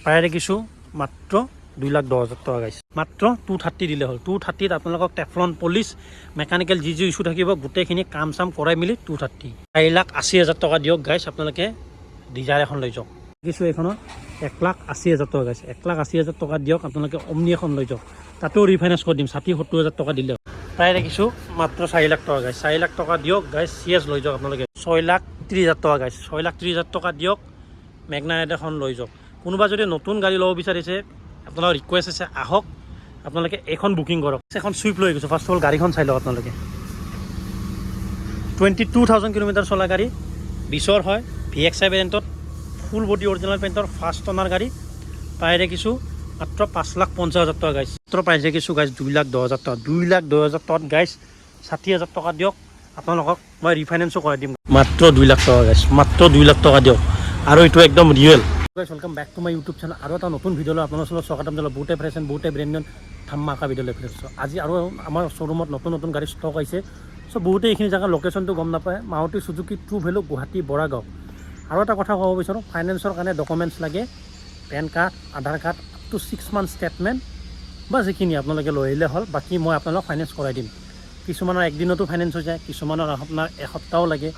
প্ৰায় দেখিছোঁ মাত্ৰ 2,10,000 টকা গাইছ। মাত্ৰ 230 দিলে হ'ল। 230ত আপোনালোকক টেফলন পলিচ মেকানিকেল যি ইছ্যু থাকিব গোটেইখিনি কাম চাম কৰাই মেলি 230। 4,80,000 টকা দিয়ক গাইছ, আপোনালোকে ডিজায়াৰ এখন লৈ যাওক। দেখিছোঁ এইখনত 1,80,000 টকা গাইছ। 1,80,000 টকা দিয়ক, আপোনালোকে অমনি এখন লৈ যাওক, তাতেও ৰিফাইনেন্স কৰি দিম। 60,70,000 টকা দিলে প্ৰায় দেখিছোঁ মাত্ৰ 4 লাখ টকা গাইছ। 4 লাখ টকা দিয়ক গাইছ, CS লৈ যাওক আপোনালোকে। 6,30,000 টকা গাইছ। 6,30,000 টকা দিয়ক, মেগনা এখন লৈ যাওক। কোনোবা যদি নতুন গাড়ী ল'ব বিচাৰিছে, আপোনালোকৰ ৰিকুৱেষ্ট আছে আহক, আপোনালোকে এইখন বুকিং কৰক। এখন চুইফ্ট লৈ গৈছোঁ। ফাৰ্ষ্ট অফ অল গাড়ীখন চাই লওক আপোনালোকে। 22,000 কিলোমিটাৰ চলা গাড়ী, 20ৰ হয়, VXI ভেৰিয়েণ্টত, ফুল বডি অৰিজিনেল পেইণ্টৰ, ফাৰ্ষ্ট অনাৰ গাড়ী। প্ৰায় দেখিছোঁ মাত্ৰ 5,50,000 টকা গাইছ। মাত্ৰ প্ৰাইচ দেখিছোঁ গাইছ 2,10,000 টকা। 2,10,000 টকাত গাইছ 60,000 টকা দিয়ক, আপোনালোকক মই ৰিফাইনেন্সো কৰাই দিম। মাত্ৰ 2 লাখ টকা গাইছ, মাত্ৰ 2 লাখ টকা দিয়ক। আৰু এইটো একদম real. Welcome back to my YouTube channel. আৰু এটা নতুন ভিডিঅ' লৈ আপোনাৰ ওচৰত স্বাগতম জনালোঁ। বহুতে ফ্ৰেছন, বহুতে ব্ৰেণ্ড ধামাকা ভিডিঅ' লৈ ফেৰিছোঁ। আজি আৰু আমাৰ শ্ব'ৰুমত নতুন নতুন গাড়ী ষ্টক আহিছে। চ' বহুতে এইখিনি জেগাৰ লোকেশ্যনটো গম নাপায়। Maruti Suzuki True Value, Guwahati Boragaon. আৰু এটা কথা ক'ব বিচাৰোঁ, ফাইনেন্সৰ কাৰণে ডকুমেণ্টছ লাগে, PAN card, Aadhaar card, up to 6 month statement বা যিখিনি আপোনালোকে লৈ আহিলে হ'ল। বাকী মই আপোনালোকক ফাইনেন্স কৰাই দিম। কিছুমানৰ একদিনতো ফাইনেন্স হৈ যায়, কিছুমানৰ আপোনাৰ এসপ্তাহো লাগে,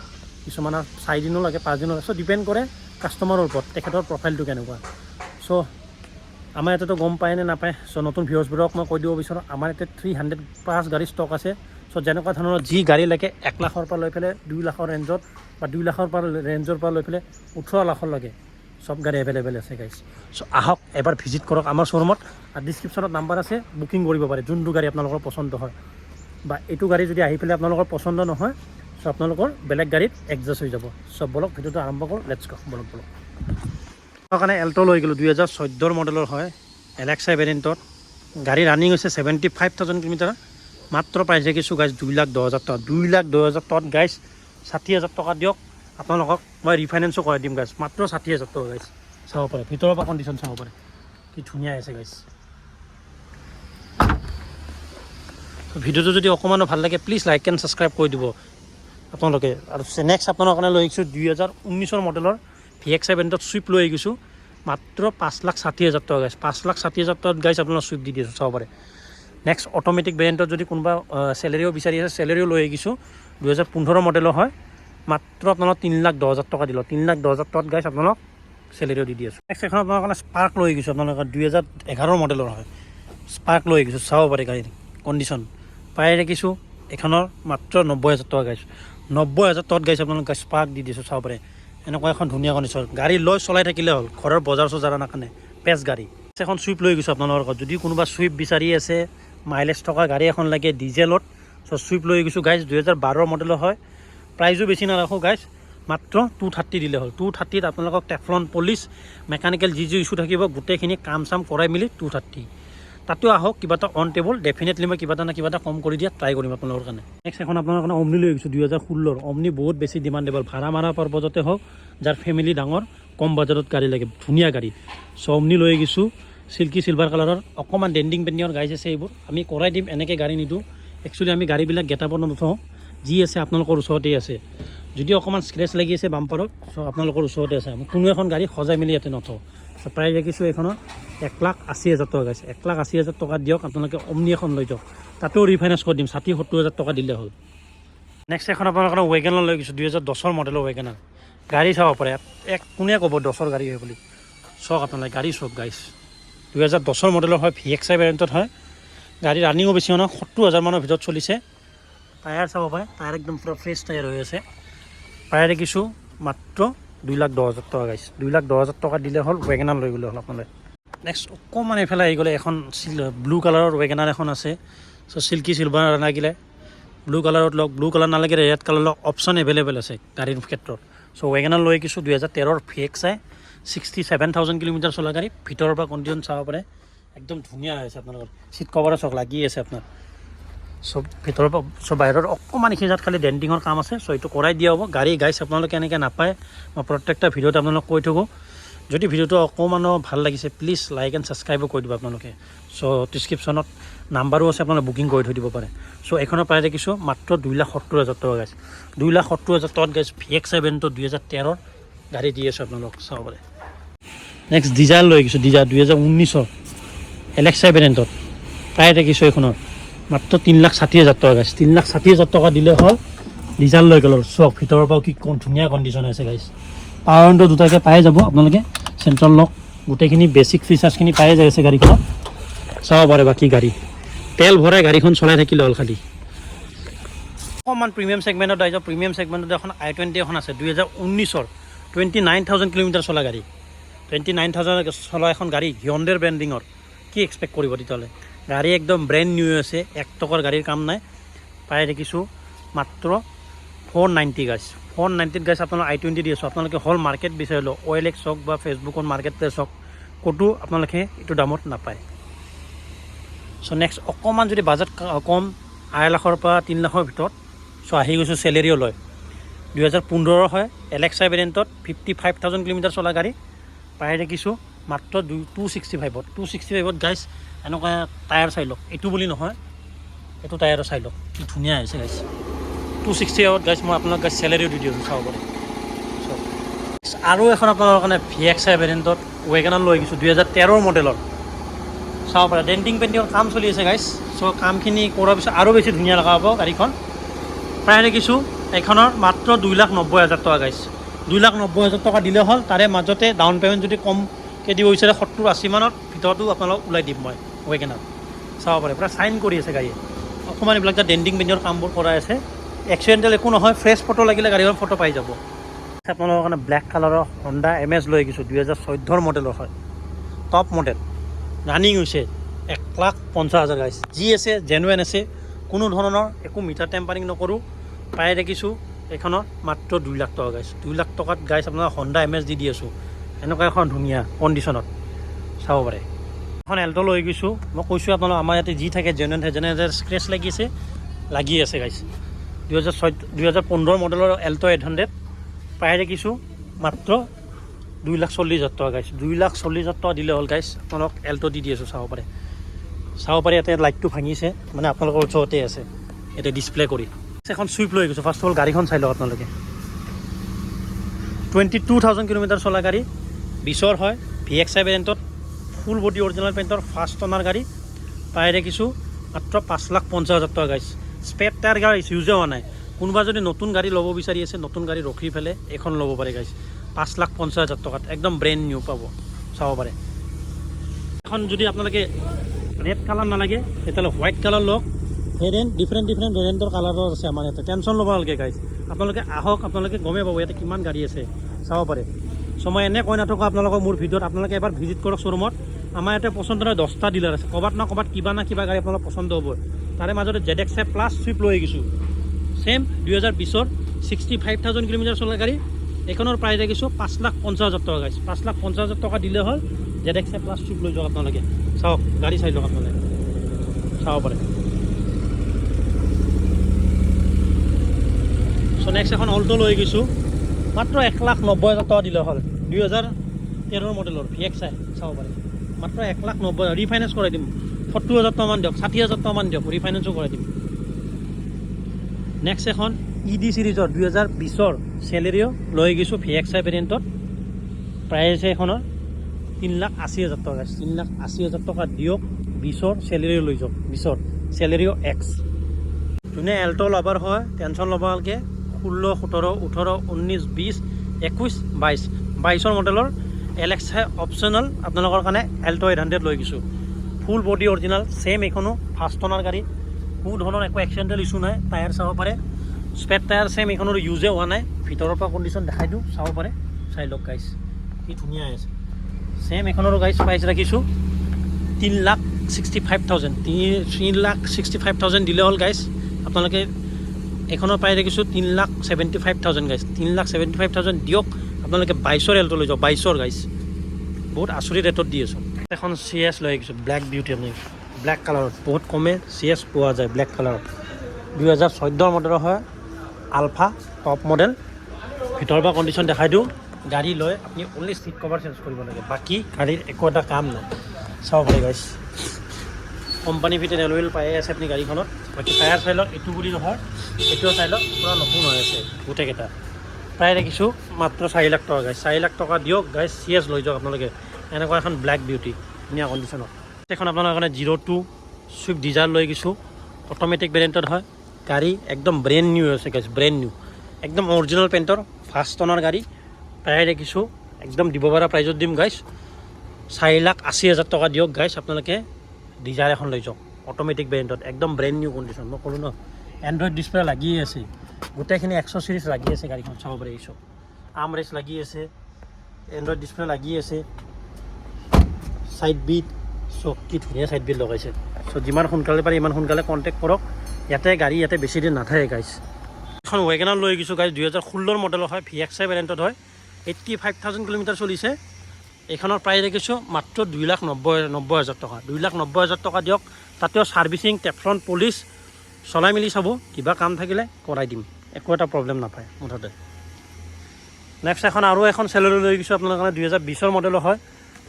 কিছুমানৰ 4 দিনো লাগে, 5 দিনো লাগে। চ' ডিপেণ্ড কৰে কাষ্টমাৰৰ ওপৰত, তেখেতৰ প্ৰফাইলটো কেনেকুৱা। চ' আমাৰ ইয়াতেতো গম পায় নে নাপায়। চ' নতুন ভিউৱাৰ্ছবোৰক মই কৈ দিব বিচাৰোঁ, আমাৰ ইয়াতে 300+ গাড়ী ষ্টক আছে। চ' যেনেকুৱা ধৰণৰ যি গাড়ী লাগে 1 লাখৰ পৰা লৈ পেলাই 2 লাখৰ ৰেঞ্জত, বা 2 লাখৰ পৰা ৰেঞ্জৰ পৰা লৈ পেলাই 18 লাখৰ লাগে চব গাড়ী এভেইলেবল আছে গাইছ। চ' আহক এবাৰ ভিজিট কৰক আমাৰ শ্ব'ৰুমত। আৰু ডিছক্ৰিপশ্যনত নাম্বাৰ আছে, বুকিং কৰিব পাৰে যোনটো গাড়ী আপোনালোকৰ পচন্দ হয়। বা এইটো গাড়ী যদি আহি পেলাই আপোনালোকৰ পচন্দ নহয়, চ' আপোনালোকৰ বেলেগ গাড়ীত এডজাষ্ট হৈ যাব। চব বলক ভিডিঅ'টো আৰম্ভ কৰোঁ, লেটছ গো। বলক কাৰণে এল্ট' লৈ গ'লোঁ। 2014 মডেলৰ হয়, LXI ভেৰিয়েণ্টত। গাড়ী ৰানিং হৈছে 75,000 কিলোমিটাৰ। মাত্ৰ প্ৰাইচ দেখিছোঁ গাইছ 2,10,000 টকা। 2,10,000 টকাত গাইছ 60,000 টকা দিয়ক, আপোনালোকক মই ৰিফাইনেন্সো কৰাই দিম গাইছ। মাত্ৰ 60,000 টকা গাইছ। চাব পাৰে, ভিতৰৰ পৰা কণ্ডিশ্যন চাব পাৰে, কি ধুনীয়া আছে গাইছ। ভিডিঅ'টো যদি অকণমানো ভাল লাগে প্লিজ লাইক এণ্ড ছাবস্ক্ৰাইব কৰি দিব আপোনালোকে। আৰু নেক্সট আপোনালোকৰ কাৰণে লৈ আহিছোঁ 2019 মডেলৰ VXI ভেৰিয়েণ্টত চুইফ্ট লৈ আহিছোঁ। মাত্ৰ 5,60,000 টকা গাইছ। 5,60,000 টকাত গাইছ আপোনালোক চুইফ্ট দি দিছোঁ, চাব পাৰে। নেক্সট অট'মেটিক ভেৰিয়েণ্টত যদি কোনোবা চেলেৰিও বিচাৰি আছে, চেলেৰিও লৈ আহিছোঁ। 2015 মডেলৰ হয়, মাত্ৰ আপোনালোক 3,10,000 টকা দিলোঁ। 3,10,000 টকাত গাইছ আপোনালোক চেলেৰিও দি আছোঁ। নেক্সট এখন আপোনালোকৰ কাৰণে স্পাৰ্ক লৈ গৈছোঁ। আপোনালোকৰ 2011 মডেলৰ হয়, স্পাৰ্ক লৈ গৈছোঁ, চাব পাৰে গাড়ীৰ কণ্ডিশ্যন। প্ৰায় দেখিছোঁ এখনৰ মাত্ৰ 90,000 টকা গাইছোঁ। 90,000 টকাত গাইছোঁ আপোনালোক স্পাৰ্ক দি দিছোঁ, চাব পাৰে। এনেকুৱা এখন ধুনীয়া কণ্ডিশ্যন গাড়ী লৈ চলাই থাকিলে হ'ল, ঘৰৰ বজাৰ চজাৰ আনাৰ কাৰণে বেষ্ট গাড়ী। এখন চুইফ্ট লৈ গৈছোঁ আপোনালোকৰ। যদি কোনোবা চুইফ্ট বিচাৰি আছে, মাইলেজ থকা গাড়ী এখন লাগে ডিজেলত, চ' চুইফ্ট লৈ গৈছোঁ গাইছ। 2012 মডেলৰ হয়, প্ৰাইজো বেছি নাৰাখোঁ গাইছ, মাত্ৰ 230 দিলে হ'ল। 230ত আপোনালোকক টেফলন পলিচ মেকানিকেল যি ইছ্যু থাকিব গোটেইখিনি কাম চাম কৰাই মেলি 230। তাতেও আহক, কিবা এটা অন টেবল ডেফিনেটলি মই কিবা এটা কম কৰি দিয়া ট্ৰাই কৰিম আপোনালোকৰ কাৰণে। নেক্সট এখন আপোনালোকৰ কাৰণে অমনি লৈ গৈছোঁ। 2016 অমনি, বহুত বেছি ডিমাণ্ডেবল, ভাড়া মাৰা পাৰপজতে হওক, যাৰ ফেমিলি ডাঙৰ, কম বাজেটত গাড়ী লাগে, ধুনীয়া গাড়ী। চ' অমনি লৈ গৈছোঁ, চিল্কি চিলভাৰ কালাৰৰ, অকণমান ডেণ্ডিং পেণ্ডিঙৰ গাড়ী আছে, এইবোৰ আমি কৰাই দিম। এনেকৈ গাড়ী নিদিওঁ একচুৱেলি, আমি গাড়ীবিলাক গেটাপত নথওঁ, যি আছে আপোনালোকৰ ওচৰতেই আছে। যদি অকণমান স্ক্ৰেচ লাগি আছে বাম্পাৰত, চ' আপোনালোকৰ ওচৰতে আছে। আমি কোনো এখন গাড়ী সজাই মেলি ইয়াতে নথওঁ। চ' প্ৰাইচ দেখিছোঁ এইখনৰ 1,80,000 টকা গাইছে। 1,80,000 টকা দিয়ক, আপোনালোকে অমনি এখন লৈ যাওক, তাতেও ৰিফাইনেন্স কৰি দিম। 60,70,000 টকা দিলে হ'ল। নেক্সট এখন আপোনালোকৰ ৱেগনাৰ লৈ গৈছোঁ। 2010 মডেলৰ ৱেগনাৰ গাড়ী চাব পাৰে। কোনে ক'ব 10ৰ গাড়ী হয় বুলি, চাওক আপোনালোকে গাড়ী চাওক গাইছ। 2010 মডেলৰ হয়, VXI ভেৰিয়েণ্টত হয়। গাড়ী ৰানিঙো বেছি নহয়, 70,000 মানৰ ভিতৰত চলিছে। টায়াৰ চাব পাৰে, টায়াৰ একদম পূৰা ফ্ৰেছ টায়াৰ হৈ আছে। প্ৰায় দেখিছোঁ মাত্ৰ 2,10,000 টকা গাইছ। 2,10,000 টকা দিলে হ'ল, ৱেগনাৰ লৈ গ'লে হ'ল আপোনালোকে। নেক্সট অকণমান এইফালে আহি গ'লে এখন ব্লু কালাৰৰ ৱেগনাৰ এখন আছে। চ' চিল্কি চিলভাৰ লাগিলে ব্লু কালাৰত লওক, ব্লু কালাৰ নালাগিলে ৰেড কালাৰ লওক, অপশ্যন এভেইলেবল আছে গাড়ীৰ ক্ষেত্ৰত। চ' ৱেগনাৰ লৈ গৈছোঁ। 2013 VXI, 67,000 কিলোমিটাৰ চলা গাড়ী। ভিতৰৰ পৰা কণ্ডিশ্যন চাব পাৰে, একদম ধুনীয়া হৈ আছে। আপোনালোকৰ চিট কভাৰো চক লাগি আছে আপোনাৰ, চব ভিতৰৰ পৰা। চব বাহিৰত অকণমান এইখিনি খালি ডেণ্টিঙৰ কাম আছে, চ' এইটো কৰাই দিয়া হ'ব। গাড়ী গাইছ আপোনালোকে এনেকৈ নাপায়, মই প্ৰত্যেকটা ভিডিঅ'ত আপোনালোকক কৈ থাকোঁ। যদি ভিডিঅ'টো অকণমানো ভাল লাগিছে প্লিজ লাইক এণ্ড ছাবস্ক্ৰাইবো কৰি দিব আপোনালোকে। চ' ডিছক্ৰিপশ্যনত নাম্বাৰো আছে, আপোনালোকে বুকিং কৰি থৈ দিব পাৰে। চ' এইখনৰ প্ৰাইচ দেখিছোঁ মাত্ৰ 2,70,000 টকা গাইছ। 2,70,000 টকাত গাইছ VXI ভেৰিয়েণ্টত 2013 গাড়ী দি আছোঁ আপোনালোক, চাব পাৰে। নেক্সট ডিজাৰ লৈ গৈছোঁ, ডিজাৰ 2019 LXi ভেৰিয়েণ্টত প্ৰায় দেখিছোঁ এইখনৰ মাত্ৰ 3,60,000 টকা গাইছ। 3,60,000 টকা দিলে হ'ল ডিজাৰ লৈ গ'ল। চক ভিতৰৰ পৰাও কি ধুনীয়া কণ্ডিশ্যন আছে গাইছ। পাৱাৰ উইণ্ডো দুটাকে পাই যাব আপোনালোকে, চেণ্ট্ৰেল লক গোটেইখিনি বেছিক ফিচাৰ্ছখিনি পাই যায় আছে গাড়ীখনত। চাব পাৰে বাকী গাড়ী তেল ভৰাই গাড়ীখন চলাই থাকিলে হ'ল খালি। অকণমান প্ৰিমিয়াম ছেগমেণ্টত আহিছে। প্ৰিমিয়াম ছেগমেণ্টত এখন i20 এখন আছে 2019 29,000 কিলোমিটাৰ চলা গাড়ী। 29,000 চলা এখন গাড়ী হিয়ণ্ডাৰ ব্ৰেণ্ডিঙৰ কি এক্সপেক্ট কৰিব তেতিয়াহ'লে? গাড়ী একদম ব্ৰেণ্ড নিউ আছে, 1 টকাৰ গাড়ীৰ কাম নাই। পাই দেখিছোঁ মাত্ৰ 490 গাইছ। 490 গাইছ আপোনালোক i20 দি আছোঁ। আপোনালোকে হ'ল মাৰ্কেট বিচাৰিলেও OLX হওক বা ফেচবুকত মাৰ্কেট প্লেচ হওক ক'তো আপোনালোকে এইটো দামত নাপায়। চ' নেক্সট অকণমান যদি বাজেট কম 2.5 লাখৰ পৰা 3 লাখৰ ভিতৰত চ' আহি গৈছোঁ চেলেৰিও লয়। 2015 হয় LXi ভেৰিয়েণ্টত 55,000 কিলোমিটাৰ চলা গাড়ী পাই দেখিছোঁ মাত্ৰ 265ত। 265ত গাইছ এনেকুৱা টায়াৰ চাই লওক, এইটো বুলি নহয়, এইটো টায়াৰো চাই লওক কি ধুনীয়া হৈছে গাইছ। 260ত গাইছ মই আপোনালোক গাইছ চেলেৰিও দি দিওঁ চাব পাৰে। আৰু এখন আপোনালোকৰ কাৰণে VXi ভেৰিয়েণ্টত ৱেগনাৰ লৈ গৈছোঁ 2013 মডেলৰ। চাব পাৰে ডেণ্টিং পেইণ্টিঙৰ কাম চলি আছে গাইছ। চ' কামখিনি কৰাৰ পিছত আৰু বেছি ধুনীয়া লগা হ'ব গাড়ীখন। প্ৰায় দেখিছোঁ এইখনৰ মাত্ৰ 2,90,000 টকা গাইছ। 2,90,000 টকা দিলে হ'ল। তাৰে মাজতে ডাউন পে'মেণ্ট যদি কমকৈ দিব বিচাৰে 70-80 মানত ভিতৰতো আপোনালোকক ওলাই দিম মই ৱেগনাৰ। চাব পাৰে পূৰা চাইন কৰি আছে গাড়ীয়ে। অকণমান এইবিলাক যে ডেণ্টিং পেইণ্টিঙৰ কামবোৰ কৰাই আছে। এক্সিডেণ্টেল একো নহয়, ফ্ৰেছ ফটো লাগিলে গাড়ীখন ফটো পাই যাব। আপোনালোকৰ কাৰণে ব্লেক কালাৰৰ হণ্ডা MS লৈ গৈছোঁ 2014 মডেলৰ হয়, টপ মডেল ৰানিং হৈছে 1,50,000 গাইছ। যি আছে জেনুৱেন আছে, কোনো ধৰণৰ একো মিটাৰ টেম্পাৰিং নকৰোঁ। পাই দেখিছোঁ এইখনৰ মাত্ৰ 2 লাখ টকা গাইছ। 2 লাখ টকাত গাইছ আপোনাৰ হণ্ডা MS দি আছোঁ। এনেকুৱা এখন ধুনীয়া কণ্ডিশ্যনত চাব পাৰে। এখন এল্টো লৈ গৈছোঁ। মই কৈছোঁ আপোনালোক আমাৰ ইয়াতে যি থাকে জেনুৱেন থাকে, যেনে স্ক্ৰেচ লাগি আছে গাইছ। 2015 মডেলৰ এল্টো 800 পাই দেখিছোঁ মাত্ৰ 2,40,000 টকা গাইছ। 2,40,000 টকা দিলে হ'ল গাইছ। আপোনালোক এল্টো দি আছোঁ চাব পাৰে। চাব পাৰে ইয়াতে লাইটটো ভাঙিছে, মানে আপোনালোকৰ ওচৰতে আছে ইয়াতে ডিছপ্লে কৰি। এখন চুইফ্ট লৈ গৈছোঁ। ফাৰ্ষ্ট অফ অল গাড়ীখন চাই লওক আপোনালোকে। 22,000 কিলোমিটাৰ চলা গাড়ী, 20ৰ হয়, VXi ভেৰিয়েণ্টত ফুল বডি অৰিজিনেল পেইণ্টৰ ফাৰ্ষ্ট অনাৰ গাড়ী পাই দেখিছোঁ মাত্ৰ 5,50,000 টকা গাইছ। স্পেৰ টায়াৰ গাড়ী ইউজে হোৱা নাই। কোনোবা যদি নতুন গাড়ী ল'ব বিচাৰি আছে, নতুন গাড়ী ৰখি পেলাই এখন ল'ব পাৰে গাইছ 5,50,000 টকাত একদম ব্ৰেণ্ড নিউ পাব। চাব পাৰে। এখন যদি আপোনালোকে ৰেড কালাৰ নালাগে তেতিয়াহ'লে হোৱাইট কালাৰ লওক। ডিফাৰেণ্ট ভেৰিয়েণ্টৰ কালাৰৰ আছে আমাৰ ইয়াতে। টেনশ্যন ল'ব নালাগে গাইছ। আপোনালোকে আহক, আপোনালোকে গমেই পাব ইয়াতে কিমান গাড়ী আছে চাব পাৰে। চ' মই এনে কৈ নাথাকোঁ আপোনালোকক মোৰ ভিডিঅ'ত। আপোনালোকে এবাৰ ভিজিট কৰক শ্ব'ৰুমত। আমাৰ ইয়াতে পচন্দ নহয় 10টা ডিলাৰ আছে। ক'ৰবাত না ক'ৰবাত কিবা না কিবা গাড়ী আপোনালোক পচন্দ হ'ব। তাৰে মাজতে ZXi প্লাছ চুইফ্ট লৈ গৈছোঁ ছেম 2020ৰ 65,000 কিলোমিটাৰ চলা গাড়ী। এইখনৰ প্ৰাইচ দেখিছোঁ 5,50,000 টকা গাইছ। 5,50,000 টকা দিলে হ'ল ZXi প্লাছ চুইফ্ট লৈ যাওক আপোনালোকে। চাওক গাড়ী চাই লওক আপোনালোকে, চাব পাৰে। চ' নেক্সট এখন অল্টো লৈ গৈছোঁ মাত্ৰ 1,90,000 টকা দিলে হ'ল। 2013 মডেলৰ VXi চাব পাৰে মাত্ৰ 1,90,000। ৰিফাইনেন্স কৰাই দিম, 70,000 টকামান দিয়ক, 60,000 টকামান দিয়ক, ৰিফাইনেন্সো কৰাই দিম। নেক্সট এখন ED চিৰিজৰ 2020ৰ চেলেৰিও লৈ গৈছোঁ VXi ভেৰিয়েণ্টত। প্ৰাইচ এখনৰ 3,80,000 টকা। 3,80,000 টকা দিয়ক, 20ৰ চেলেৰিও লৈ যাওক, 20ৰ চেলেৰিও X। যোনে এল্টো লাভাৰ হয় টেনশ্যন ল'ব নালাগে। 16, 17, 18, 19, 20, 21, 22, 22ৰ মডেলৰ LXi অপশ্যনেল আপোনালোকৰ কাৰণে এল্টো 800 লৈ গৈছোঁ। Full body original same. এইখনো ফাৰ্ষ্ট অনাৰ গাড়ী, কোনো ধৰণৰ একো এক্সিডেণ্টেল ইছ্যু নাই। টায়াৰ চাব পাৰে, স্পেৰ টায়াৰ ছেম। এইখনৰ ইউজে হোৱা নাই। ভিতৰৰ পৰা কণ্ডিশ্যন দেখাই দিওঁ, চাব পাৰে, চাই লওক গাইছ কি ধুনীয়া আছে। ছেম এইখনৰো গাইছ প্ৰাইচ ৰাখিছোঁ 3,65,000। 3,65,000 দিলে হ'ল গাইছ। আপোনালোকে এইখনৰ প্ৰাইচ ৰাখিছোঁ 3,75,000 গাইছ। 3,75,000 দিয়ক, আপোনালোকে 22ৰ এল্টো লৈ যাওক, 22ৰ গাইছ। বহুত আচৰিত ৰেটত দি আছোঁ। এখন CS লৈ আহিছোঁ ব্লেক বিউটি। আপুনি ব্লেক কালাৰত বহুত কমে CS পোৱা যায় ব্লেক কালাৰত। 2014 মডেলৰ হয়, আলফা টপ মডেল। ভিতৰৰ পৰা কণ্ডিশ্যন দেখাই দিওঁ। গাড়ী লৈ আপুনি অনলি ছিট কভাৰ চেঞ্জ কৰিব লাগে, বাকী গাড়ীৰ একো এটা কাম নাই। চাব পাৰে গাইছ, কোম্পানী ফিটেড এলুৱেল পাই আছে আপুনি গাড়ীখনত। বাকী টায়াৰ চাই লওক, এইটো বুলি নহয়, এইটোও চাই লওক, পূৰা নতুন হৈ আছে গোটেইকেইটা। প্ৰায় দেখিছোঁ মাত্ৰ 4 লাখ টকা গাইছ। 4 লাখ টকা দিয়ক গাইছ, CS লৈ যাওক আপোনালোকে। এনেকুৱা এখন ব্লেক বিউটি ধুনীয়া কণ্ডিশ্যনত। এখন আপোনালোকৰ কাৰণে 02 ছুইফ্ট ডিজায়াৰ লৈ গৈছোঁ, অট'মেটিক ভেৰিয়েণ্টত হয়। গাড়ী একদম ব্ৰেণ্ড নিউ আছে গাইছ, ব্ৰেণ্ড নিউ একদম অৰিজিনেল পেইণ্টৰ ফাৰ্ষ্ট টনৰ গাড়ী। প্ৰায় দেখিছোঁ একদম দিব পৰা প্ৰাইজত দিম গাইছ, 4,80,000 টকা দিয়ক গাইছ, আপোনালোকে ডিজায়াৰ এখন লৈ যাওক অট'মেটিক ভেৰিয়েণ্টত, একদম ব্ৰেণ্ড নিউ কণ্ডিশ্যন। মই ক'লোঁ ন এণ্ড্ৰইড ডিছপ্লে লাগিয়ে আছে, গোটেইখিনি 100 চিৰিজ লাগি আছে গাড়ীখন চাব পাৰি। এইচব আৰ্ম ৰেষ্ট লাগি আছে, এণ্ড্ৰইড ডিছপ্লে লাগি আছে, ছাইড বিট চব কি ধুনীয়া ছাইড বিট লগাইছে। চ' যিমান সোনকালে পাৰি ইমান সোনকালে কণ্টেক্ট কৰক, ইয়াতে গাড়ী ইয়াতে বেছি দিন নাথাকে গাইছ। এখন ৱেগনাৰ লৈ গৈছোঁ গাইছ, 2016 মডেলৰ হয়, VXI ভেৰিয়েণ্টত হয়, 85,000 কিলোমিটাৰ চলিছে। এইখনৰ প্ৰাইচ দেখিছোঁ মাত্ৰ 2,90,000 টকা, 2,90,000 টকা দিয়ক। তাতেও ছাৰ্ভিচিং, টেফ্ৰন, পলিচ চলাই মেলি চাব, কিবা কাম থাকিলে কৰাই দিম, একো এটা প্ৰব্লেম নাপায় মুঠতে। নেক্সট আৰু এখন চেলেৰো লৈ গৈছোঁ আপোনালোকৰ কাৰণে, 2020 মডেলৰ হয়।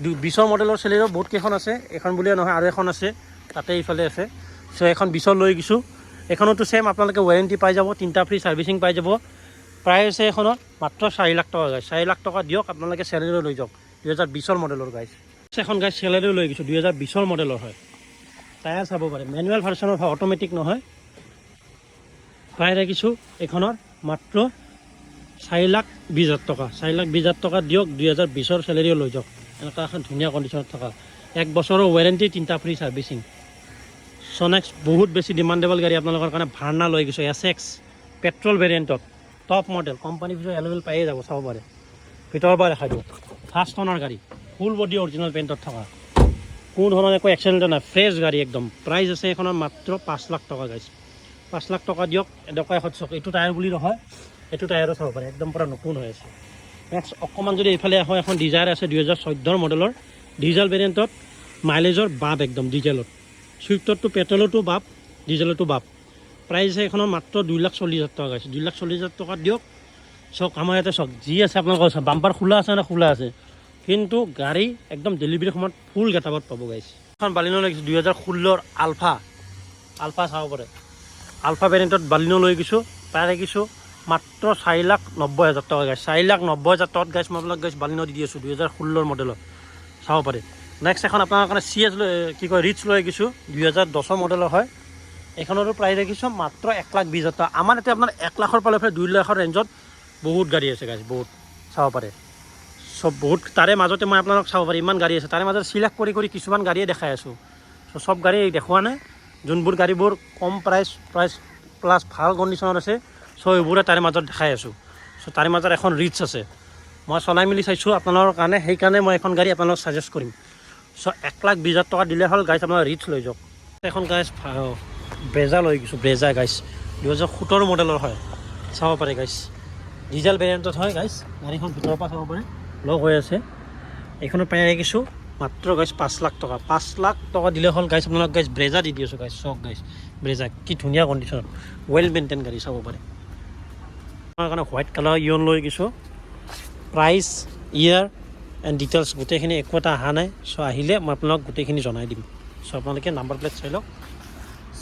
20 মডেলৰ চেলেৰো বহুত কেইখন আছে, এখন বুলিয়ে নহয় আৰু এখন আছে তাতে এইফালে আছে। চ' এখন 20 লৈ গৈছোঁ, এখনতো ছেইম আপোনালোকে ৱাৰেণ্টি পাই যাব, 3টা ফ্ৰী ছাৰ্ভিচিং পাই যাব। প্ৰাইচ আছে এখনত মাত্ৰ 4 লাখ টকা গাইছ, 4 লাখ টকা দিয়ক, আপোনালোকে চেলেৰো লৈ যাওক 2020 মডেলৰ গাইছ। এখন গাইছ চেলেৰো লৈ গৈছোঁ, 2020 মডেলৰ হয়। টায়াৰ চাব পাৰে, মেনুৱেল ভাৰ্চনৰ হয়, অট'মেটিক নহয়। প্ৰায় ৰাখিছোঁ এইখনৰ মাত্ৰ 4,20,000 টকা, 4,20,000 টকা দিয়ক, 2020 চেলেৰিও লৈ যাওক। এনেকুৱা এখন ধুনীয়া কণ্ডিশ্যনত থকা, 1 বছৰৰ ৱাৰেণ্টি, 3টা ফ্ৰী ছাৰ্ভিচিং। চ' নেক্সট বহুত বেছি ডিমাণ্ডেবল গাড়ী আপোনালোকৰ কাৰণে ভাৰ্না লৈ গৈছোঁ, SX পেট্ৰল ভেৰিয়েণ্টত, টপ মডেল, কোম্পানী ভিতৰত এভেইলেবল পায়ে যাব, চাব পাৰে। ভিতৰৰ পৰা দেখাই দিওঁ, ফাৰ্ষ্ট অনাৰ গাড়ী, ফুল বডি অৰিজিনেল পেইণ্টত থকা, কোনো ধৰণৰ একো এক্সিডেণ্ট নাই, ফ্ৰেছ গাড়ী একদম। প্ৰাইচ আছে এইখনৰ মাত্ৰ 5 লাখ টকা গাইছ, 5 লাখ টকা দিয়ক। এডোখৰ এখন চক, এইটো টায়াৰ বুলি নহয়, এইটো টায়াৰো চাব পাৰে, একদম পূৰা নতুন হৈ আছে। নেক্সট অকণমান যদি এইফালে আহোঁ, এখন ডিজায়াৰ আছে 2014 মডেলৰ, ডিজেল ভেৰিয়েণ্টত, মাইলেজৰ বাপ একদম ডিজেলত। ছুইফ্টতটো পেট্ৰলতো বাপ, ডিজেলতো বাপ। প্ৰাইচ আছে এইখনৰ মাত্ৰ 2,40,000 টকা গাইছে, 2,40,000 টকা দিয়ক। চাওক আমাৰ ইয়াতে চাওক যি আছে আপোনালোকৰ চাওক, বাম্পাৰ খোলা আছে নে খোলা আছে, কিন্তু গাড়ী একদম ডেলিভাৰীৰ সময়ত ফুল গেটাপত পাব গাইছে। এখন বালিনো লাগিছে 2016 আলফা চাব পাৰে, আলফা ভেৰিয়েণ্টত বালিনো লৈ গৈছোঁ, প্ৰায় ৰাখিছোঁ মাত্ৰ 4,90,000 টকা গাইছ, 4,90,000 টকাত গাইছ মই আপোনাক গাইছ বালিনো দি আছোঁ 2016 মডেলত, চাব পাৰে। নেক্সট এখন আপোনাৰ কাৰণে CS ৰিচ লৈ গৈছোঁ, 2010 মডেলৰ হয়। এইখনৰো প্ৰাইচ ৰাখিছোঁ মাত্ৰ 1,20,000 টকা। আমাৰ ইয়াতে আপোনাৰ 1 লাখৰ পৰা 2 লাখৰ ৰেঞ্জত বহুত গাড়ী আছে গাইছ, বহুত চাব পাৰে। চব বহুত, তাৰে মাজতে মই আপোনালোক চাব পাৰি ইমান গাড়ী আছে, তাৰে মাজত চিলেক্ট কৰি কিছুমান গাড়ীয়ে দেখাই আছোঁ। চ' চব গাড়ী দেখুওৱা নাই, যোনবোৰ গাড়ীবোৰ কম প্ৰাইচ প্লাছ ভাল কণ্ডিশ্যনত আছে, চ' এইবোৰে তাৰে মাজত দেখাই আছোঁ। চ' তাৰে মাজত এখন ৰিচ আছে, মই চলাই মেলি চাইছোঁ আপোনালোকৰ কাৰণে, সেইকাৰণে মই এখন গাড়ী আপোনালোকক ছাজেষ্ট কৰিম। চ' 1,20,000 টকা দিলে হ'ল গাইছ, আপোনাৰ ৰিচ লৈ যাওক। এখন গাইছ ব্ৰেজা লৈ গৈছোঁ, ব্ৰেজা গাইছ 2017 মডেলৰ হয়, চাব পাৰে গাইছ, ডিজেল ভেৰিয়েণ্টত হয় গাইছ। গাড়ীখন ভিতৰৰ পৰা চাব পাৰে, লগ হৈ আছে। এইখনৰ প্ৰায় ৰাখিছোঁ মাত্ৰ গাইছ 5 লাখ টকা, 5 লাখ টকা দিলে হ'ল গাইছ, আপোনালোক গাইছ ব্ৰেজা দি আছোঁ গাইছ। চক গাইছ ব্ৰেজা কি ধুনীয়া কণ্ডিশ্যনত, ৱেল মেইনটেইন গাড়ী, চাব পাৰে। আপোনাৰ কাৰণে হোৱাইট কালাৰ ইয়ন লৈ গৈছোঁ, প্ৰাইচ, ইয়াৰ এণ্ড ডিটেইলছ গোটেইখিনি একো এটা অহা নাই। চ' আহিলে মই আপোনালোক গোটেইখিনি জনাই দিম। চ' আপোনালোকে নাম্বাৰ প্লেট চাই লওক,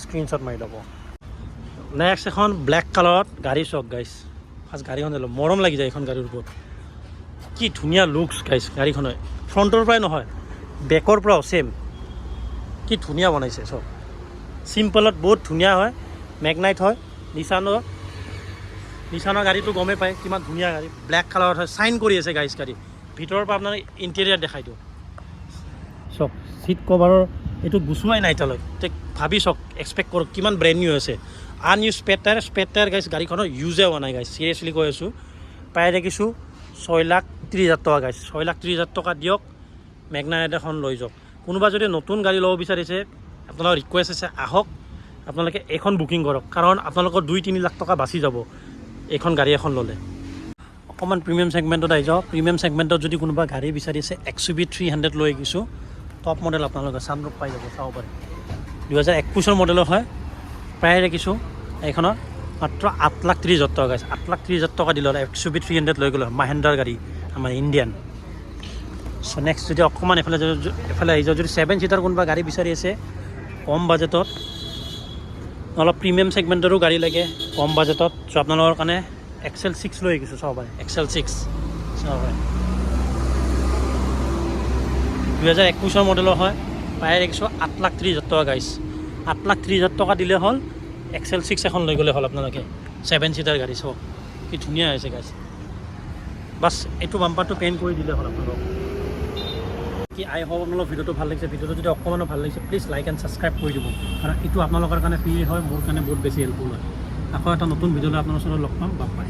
স্ক্ৰীনশ্বট মাৰি ল'ব। নেক্সট এখন ব্লেক কালাৰত গাড়ী, চক গাইছ, ফাৰ্ষ্ট গাড়ীখন ল'ব, মৰম লাগি যায় এইখন গাড়ীৰ ওপৰত, কি ধুনীয়া লুকছ গাইছ গাড়ীখনে, ফ্ৰণ্টৰ পৰাই নহয় বেকৰ পৰাও ছেম, কি ধুনীয়া বনাইছে। চব চিম্পলত বহুত ধুনীয়া হয়, মেগনাইট হয়, নিচানৰ গাড়ীটো গমেই পায় কিমান ধুনীয়া গাড়ী, ব্লেক কালাৰত হয়, চাইন কৰি আছে গাইছ গাড়ী। ভিতৰৰ পৰা আপোনাৰ ইণ্টেৰিয়াৰ দেখাই দিওঁ, চক চিট কভাৰৰ এইটো গুচোৱাই নাই এতিয়ালৈকে, ভাবি চাওক, এক্সপেক্ট কৰক কিমান ব্ৰেণ্ড নিউ আছে। আনইউজ স্পেড টায়াৰ গাইছ, গাড়ীখনৰ ইউজে হোৱা নাই গাইছ, চিৰিয়াছলি কৈ আছোঁ। প্ৰায় দেখিছোঁ 6,30,000 টকা গাইছ, 6,30,000 টকা দিয়ক, মেগনাইট এখন লৈ যাওক। কোনোবা যদি নতুন গাড়ী ল'ব বিচাৰিছে, আপোনালোকৰ ৰিকুৱেষ্ট আছে আহক, আপোনালোকে এইখন বুকিং কৰক, কাৰণ আপোনালোকৰ 2-3 লাখ টকা বাচি যাব এইখন গাড়ী এখন ল'লে। অকণমান প্ৰিমিয়াম ছেগমেণ্টত আহি যাওঁ, প্ৰিমিয়াম ছেগমেণ্টত যদি কোনোবা গাড়ী বিচাৰিছে, XUV 300 লৈ গৈছোঁ, টপ মডেল আপোনালোকে ছানৰুফ পাই যাব, চাব পাৰে। 2021 মডেলৰ হয়, প্ৰায় ৰাখিছোঁ এইখনৰ মাত্ৰ 8,30,000 টকা গাইছ, 8,30,000 টকা দিলে XUV 300 লৈ গ'লে, মাহেন্দ্ৰাৰ গাড়ী আমাৰ ইণ্ডিয়ান। চ' নেক্সট যদি অকণমান এফালে আহি যাওঁ, যদি 7 ছিটাৰ কোনোবা গাড়ী বিচাৰি আছে কম বাজেটত, অলপ প্ৰিমিয়াম ছেগমেণ্টৰো গাড়ী লাগে কম বাজেটত, চ' আপোনালোকৰ কাৰণে XL6 লৈ গৈছোঁ, চাব পাৰে, XL6 চাব পাৰে। 2021 মডেলৰ হয়, পাই দেখিছোঁ 8,30,000 টকা গাইছ। 8,30,000 টকা দিলে হ'ল XL6 এখন লৈ গ'লে হ'ল আপোনালোকে, 7 ছিটাৰ গাড়ী। চাওক কি ধুনীয়া হৈছে গাইছ। বাছ এইটো বাম্পাৰটো পেইণ্ট কৰি দিলে হ'ল আপোনালোক। কি আই হোপ আপোনালোক ভিডিঅ'টো ভাল লাগিছে। ভিডিঅ'টো যদি অকণমানো ভাল লাগিছে প্লিজ লাইক এণ্ড ছাবস্ক্ৰাইব কৰি দিব, কাৰণ এইটো আপোনালোকৰ কাৰণে ফ্ৰী হয়, মোৰ কাৰণে বহুত বেছি হেল্পফুল হয়। আকৌ এটা নতুন ভিডিঅ'লৈ আপোনাৰ ওচৰত লগ পাম। Bye bye.